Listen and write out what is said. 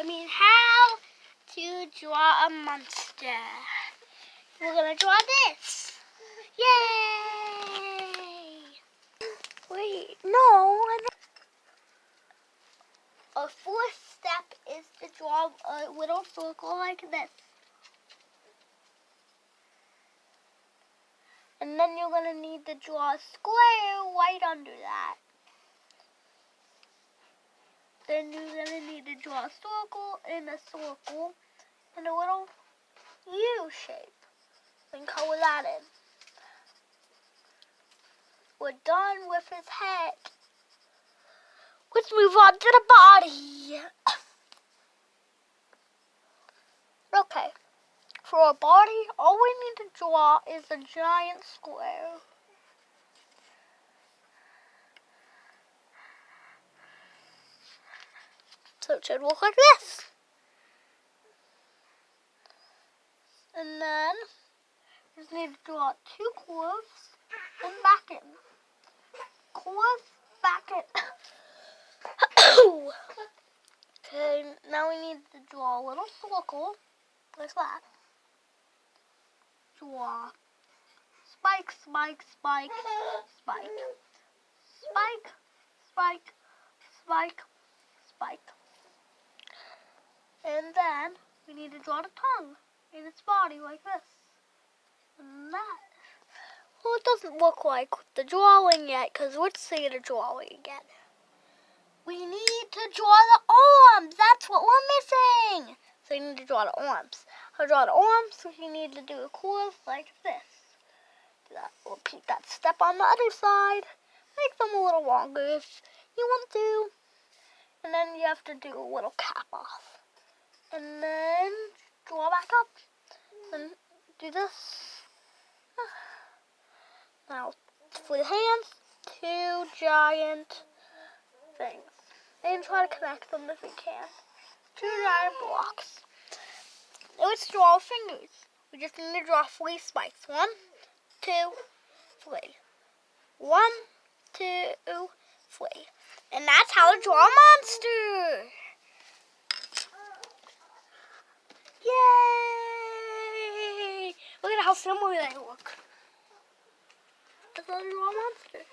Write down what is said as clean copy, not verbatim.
how to draw a monster. We're gonna draw this. Yay! Wait, no. Our fourth step is to draw a little circle like this. And then you're going to need to draw a square right under that. Then you're going to need to draw a circle and a circle and a little U shape. And color that in. We're done with his head. Let's move on to the body. Okay. For our body, all we need to draw is a giant square. So it should look like this. And then we just need to draw two curves and back in. Curve, back in. Okay, now we need to draw a little circle like that. Draw spike, spike, spike, spike, spike, spike, spike, spike. And then we need to draw the tongue in its body like this. And that. Well, it doesn't look like the drawing yet because let's see the drawing again. We need to draw the arms. That's what we're missing. So you need to draw the arms. To draw the arms, you need to do a curve like this. Do that. Repeat that step on the other side. Make them a little longer if you want to. And then you have to do a little cap off. And then draw back up. And do this. Now, for the hands, two giant things. And try to connect them if you can. Two giant blocks. Now let's draw our fingers. We just need to draw 3 spikes. 1, 2, 3. 1, 2, 3. And that's how to draw a monster. Yay! Look at how similar they look. That's how to draw a monster.